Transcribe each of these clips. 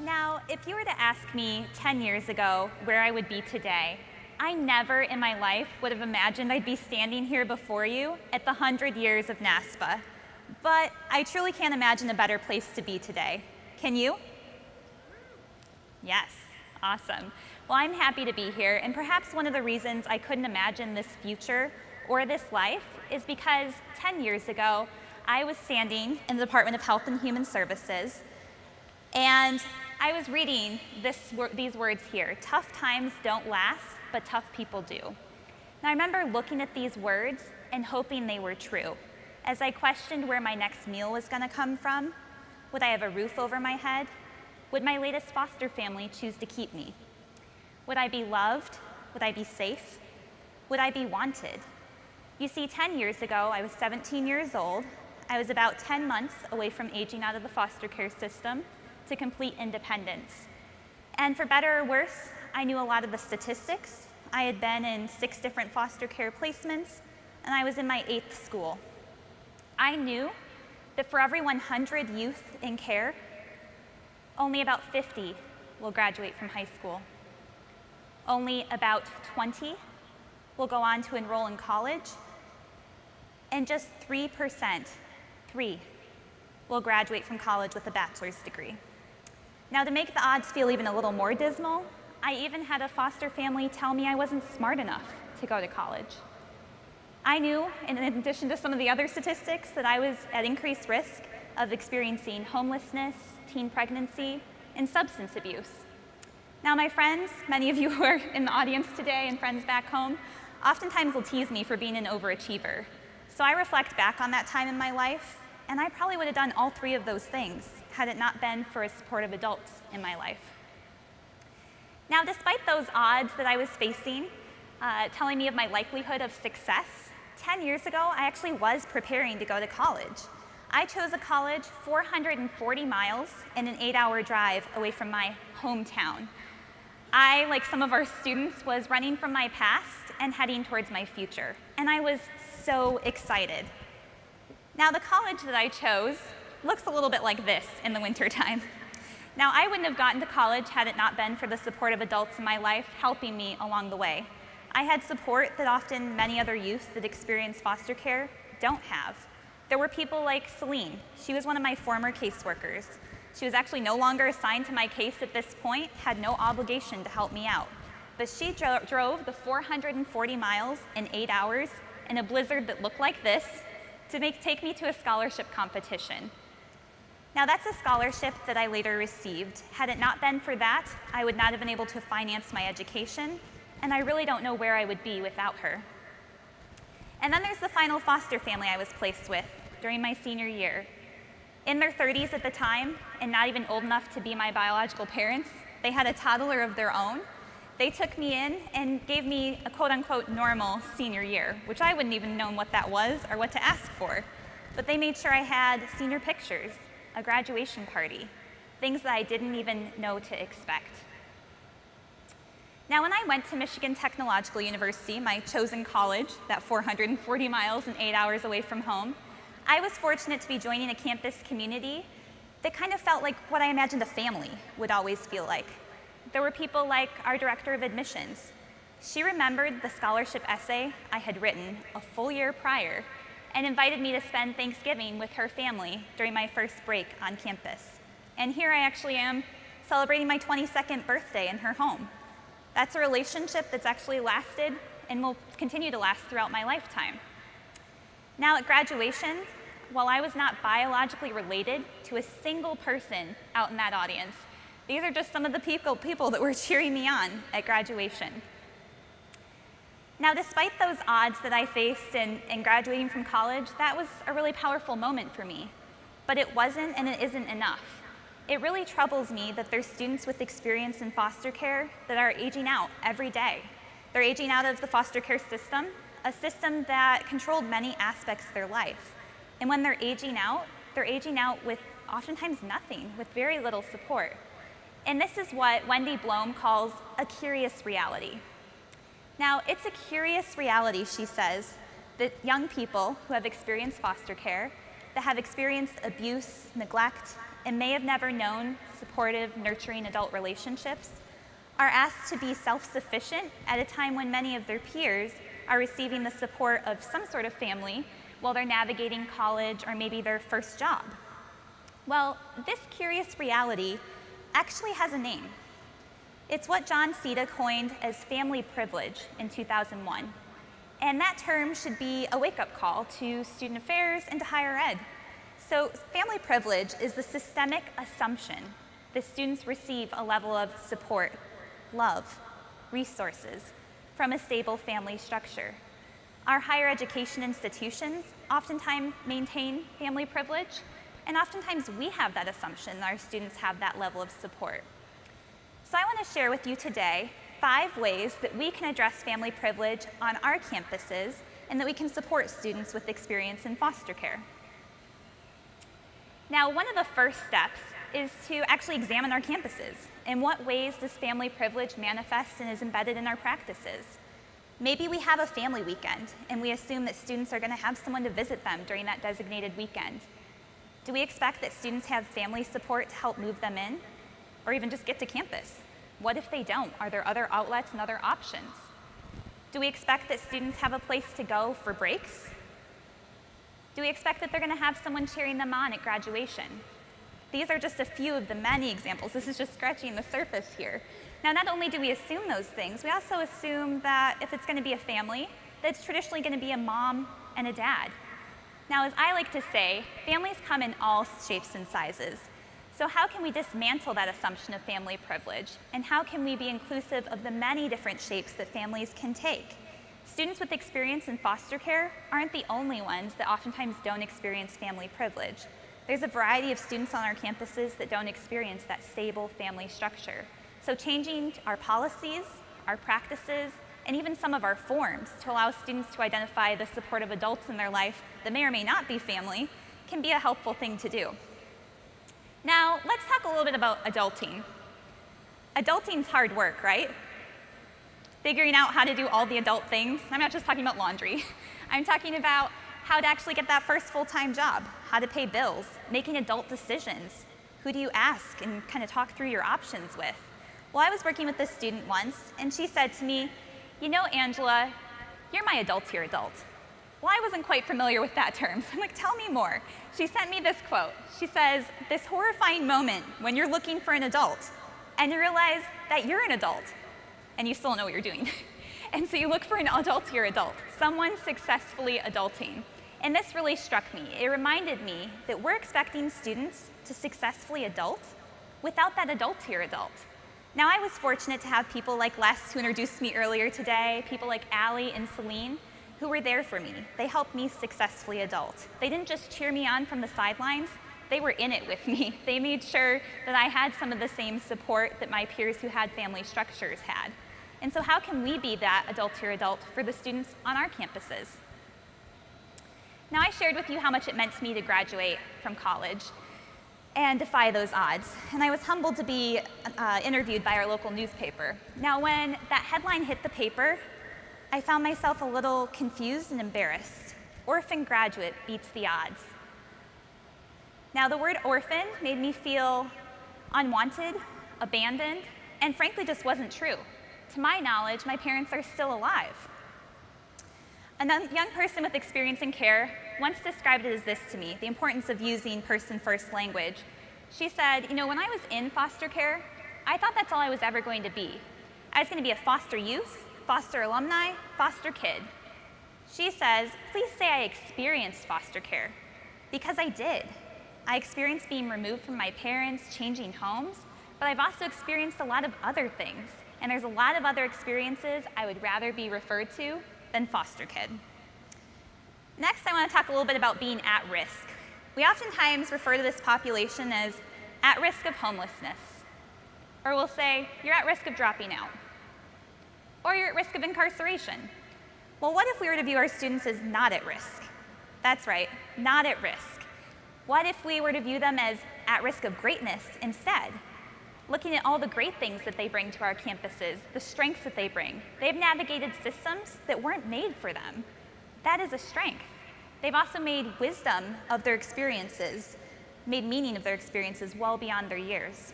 Now, if you were to ask me 10 years ago where I would be today, I never in my life would have imagined I'd be standing here before you at the 100 years of NASPA. But I truly can't imagine a better place to be today. Can you? Yes, awesome. Well, I'm happy to be here, and perhaps one of the reasons I couldn't imagine this future or this life is because 10 years ago, I was standing in the Department of Health and Human Services, and I was reading these words here: tough times don't last, but tough people do. Now, I remember looking at these words and hoping they were true. As I questioned where my next meal was going to come from, would I have a roof over my head? Would my latest foster family choose to keep me? Would I be loved? Would I be safe? Would I be wanted? You see, 10 years ago, I was 17 years old. I was about 10 months away from aging out of the foster care system to complete independence. And for better or worse, I knew a lot of the statistics. I had been in 6 different foster care placements, and I was in my 8th school. I knew that for every 100 youth in care, only about 50 will graduate from high school. Only about 20 will go on to enroll in college, and just 3%, 3, will graduate from college with a bachelor's degree. Now, to make the odds feel even a little more dismal, I even had a foster family tell me I wasn't smart enough to go to college. I knew, in addition to some of the other statistics, that I was at increased risk of experiencing homelessness, teen pregnancy, and substance abuse. Now, my friends, many of you who are in the audience today and friends back home, oftentimes will tease me for being an overachiever. So I reflect back on that time in my life, and I probably would have done all 3 of those things had it not been for supportive adults in my life. Now, despite those odds that I was facing, telling me of my likelihood of success, 10 years ago, I actually was preparing to go to college. I chose a college 440 miles and an 8-hour drive away from my hometown. I, like some of our students, was running from my past and heading towards my future, and I was so excited. Now, the college that I chose looks a little bit like this in the wintertime. Now, I wouldn't have gotten to college had it not been for the supportive adults in my life helping me along the way. I had support that often many other youth that experience foster care don't have. There were people like Celine. She was one of my former caseworkers. She was actually no longer assigned to my case at this point, had no obligation to help me out. But she drove the 440 miles in 8 hours in a blizzard that looked like this to take me to a scholarship competition. Now, that's a scholarship that I later received. Had it not been for that, I would not have been able to finance my education, and I really don't know where I would be without her. And then there's the final foster family I was placed with during my senior year. In their 30s at the time, and not even old enough to be my biological parents, they had a toddler of their own. They took me in and gave me a quote-unquote normal senior year, which I wouldn't even known what that was or what to ask for. But they made sure I had senior pictures, a graduation party, things that I didn't even know to expect. Now, when I went to Michigan Technological University, my chosen college, that 440 miles and 8 hours away from home, I was fortunate to be joining a campus community that kind of felt like what I imagined a family would always feel like. There were people like our director of admissions. She remembered the scholarship essay I had written a full year prior and invited me to spend Thanksgiving with her family during my first break on campus. And here I actually am celebrating my 22nd birthday in her home. That's a relationship that's actually lasted and will continue to last throughout my lifetime. Now, at graduation, while I was not biologically related to a single person out in that audience, these are just some of the people that were cheering me on at graduation. Now, despite those odds that I faced in graduating from college, that was a really powerful moment for me. But it wasn't and it isn't enough. It really troubles me that there's students with experience in foster care that are aging out every day. They're aging out of the foster care system, a system that controlled many aspects of their life. And when they're aging out with oftentimes nothing, with very little support. And this is what Wendy Blom calls a curious reality. Now, it's a curious reality, she says, that young people who have experienced foster care that have experienced abuse, neglect, and may have never known supportive, nurturing adult relationships are asked to be self-sufficient at a time when many of their peers are receiving the support of some sort of family while they're navigating college or maybe their first job. Well, this curious reality actually has a name. It's what John Ceda coined as family privilege in 2001. And that term should be a wake-up call to student affairs and to higher ed. So family privilege is the systemic assumption that students receive a level of support, love, resources from a stable family structure. Our higher education institutions oftentimes maintain family privilege, and oftentimes we have that assumption that our students have that level of support. So I want to share with you today 5 ways that we can address family privilege on our campuses and that we can support students with experience in foster care. Now, one of the first steps is to actually examine our campuses. In what ways does family privilege manifest and is embedded in our practices? Maybe we have a family weekend and we assume that students are going to have someone to visit them during that designated weekend. Do we expect that students have family support to help move them in or even just get to campus? What if they don't? Are there other outlets and other options? Do we expect that students have a place to go for breaks? Do we expect that they're going to have someone cheering them on at graduation? These are just a few of the many examples. This is just scratching the surface here. Now, not only do we assume those things, we also assume that if it's going to be a family, that it's traditionally going to be a mom and a dad. Now, as I like to say, families come in all shapes and sizes. So how can we dismantle that assumption of family privilege? And how can we be inclusive of the many different shapes that families can take? Students with experience in foster care aren't the only ones that oftentimes don't experience family privilege. There's a variety of students on our campuses that don't experience that stable family structure. So changing our policies, our practices, and even some of our forms to allow students to identify the supportive adults in their life that may or may not be family can be a helpful thing to do. Now, let's talk a little bit about adulting. Adulting's hard work, right? Figuring out how to do all the adult things. I'm not just talking about laundry. I'm talking about how to actually get that first full-time job, how to pay bills, making adult decisions. Who do you ask and kind of talk through your options with? Well, I was working with this student once, and she said to me, "You know, Angela, you're my adultier adult." Well, I wasn't quite familiar with that term, so I'm like, tell me more. She sent me this quote. She says, "This horrifying moment when you're looking for an adult, and you realize that you're an adult, and you still don't know what you're doing." And so you look for an adultier adult, someone successfully adulting. And this really struck me. It reminded me that we're expecting students to successfully adult without that adultier adult. Now, I was fortunate to have people like Les, who introduced me earlier today, people like Allie and Celine, who were there for me. They helped me successfully adult. They didn't just cheer me on from the sidelines, they were in it with me. They made sure that I had some of the same support that my peers who had family structures had. And so how can we be that adultier adult for the students on our campuses? Now, I shared with you how much it meant to me to graduate from college and defy those odds. And I was humbled to be interviewed by our local newspaper. Now, when that headline hit the paper, I found myself a little confused and embarrassed. Orphan graduate beats the odds. Now, the word orphan made me feel unwanted, abandoned, and frankly just wasn't true. To my knowledge, my parents are still alive. A young person with experience in care once described it as this to me, the importance of using person-first language. She said, "You know, when I was in foster care, I thought that's all I was ever going to be. I was going to be a foster youth, foster alumni, foster kid." She says, "Please say I experienced foster care, because I did. I experienced being removed from my parents, changing homes, but I've also experienced a lot of other things, and there's a lot of other experiences I would rather be referred to than foster kid." Next, I want to talk a little bit about being at risk. We oftentimes refer to this population as at risk of homelessness, or we'll say, "You're at risk of dropping out," or "You're at risk of incarceration." Well, what if we were to view our students as not at risk? That's right, not at risk. What if we were to view them as at risk of greatness instead? Looking at all the great things that they bring to our campuses, the strengths that they bring. They've navigated systems that weren't made for them. That is a strength. they've also made wisdom of their experiences, made meaning of their experiences well beyond their years.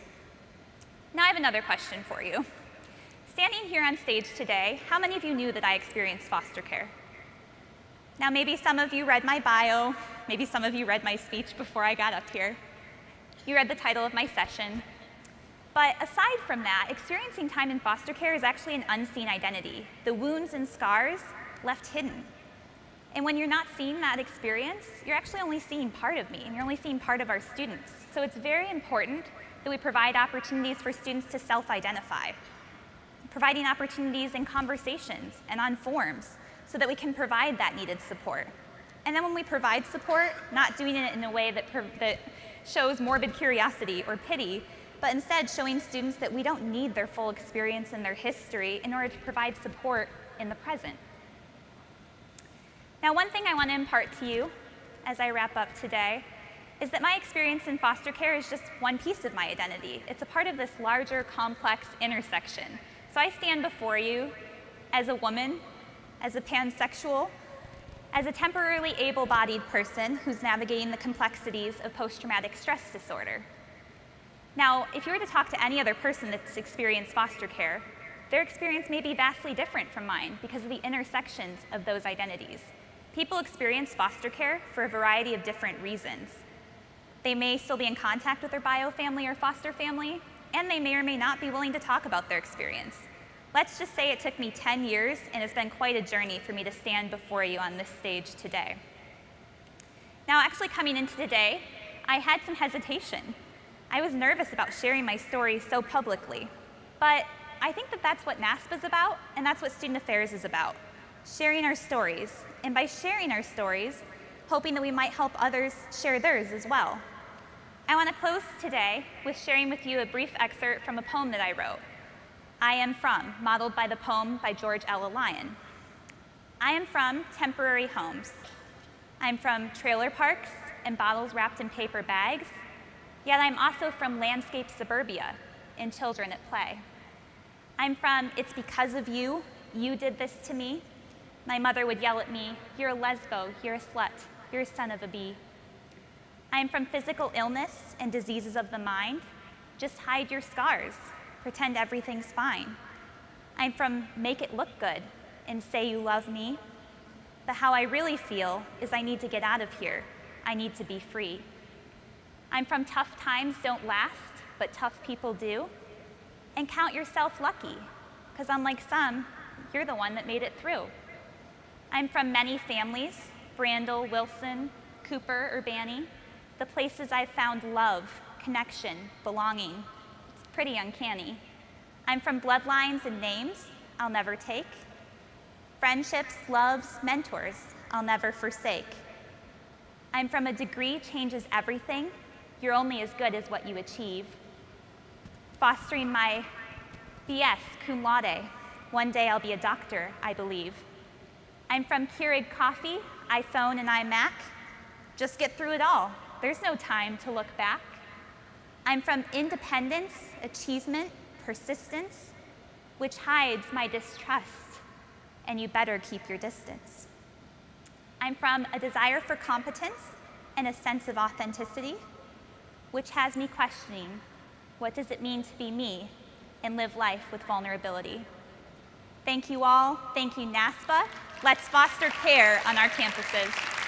Now I have another question for you. Standing here on stage today, how many of you knew that I experienced foster care? Now maybe some of you read my bio, maybe some of you read my speech before I got up here. You read the title of my session. But aside from that, experiencing time in foster care is actually an unseen identity. The wounds and scars left hidden. And when you're not seeing that experience, you're actually only seeing part of me, and you're only seeing part of our students. So it's very important that we provide opportunities for students to self-identify, providing opportunities in conversations and on forums so that we can provide that needed support. And then when we provide support, not doing it in a way that shows morbid curiosity or pity, but instead showing students that we don't need their full experience and their history in order to provide support in the present. Now, one thing I want to impart to you as I wrap up today is that my experience in foster care is just one piece of my identity. It's a part of this larger, complex intersection. So I stand before you as a woman, as a pansexual, as a temporarily able-bodied person who's navigating the complexities of post-traumatic stress disorder. Now, if you were to talk to any other person that's experienced foster care, their experience may be vastly different from mine because of the intersections of those identities. People experience foster care for a variety of different reasons. They may still be in contact with their bio family or foster family, and they may or may not be willing to talk about their experience. Let's just say it took me 10 years, and it's been quite a journey for me to stand before you on this stage today. Now, actually coming into today, I had some hesitation. I was nervous about sharing my story so publicly, but I think that that's what NASPA is about, and that's what Student Affairs is about, sharing our stories. And by sharing our stories, hoping that we might help others share theirs as well. I want to close today with sharing with you a brief excerpt from a poem that I wrote, I Am From, modeled by the poem by George L. Lyon. I am from temporary homes. I'm from trailer parks and bottles wrapped in paper bags, yet I'm also from landscape suburbia and children at play. I'm from It's Because of You, You Did This to Me. My mother would yell at me, you're a lesbo, you're a slut, you're a son of a bee. I'm from physical illness and diseases of the mind. Just hide your scars, pretend everything's fine. I'm from make it look good and say you love me. But how I really feel is I need to get out of here. I need to be free. I'm from tough times don't last, but tough people do. And count yourself lucky, because unlike some, you're the one that made it through. I'm from many families, Brandel, Wilson, Cooper, Urbani, the places I've found love, connection, belonging. It's pretty uncanny. I'm from bloodlines and names I'll never take, friendships, loves, mentors I'll never forsake. I'm from a degree changes everything. You're only as good as what you achieve. Fostering my BS, cum laude. One day I'll be a doctor, I believe. I'm from Keurig coffee, iPhone, and iMac. Just get through it all. There's no time to look back. I'm from independence, achievement, persistence, which hides my distrust, and you better keep your distance. I'm from a desire for competence and a sense of authenticity, which has me questioning, what does it mean to be me and live life with vulnerability? Thank you all. Thank you, NASPA. Let's foster care on our campuses.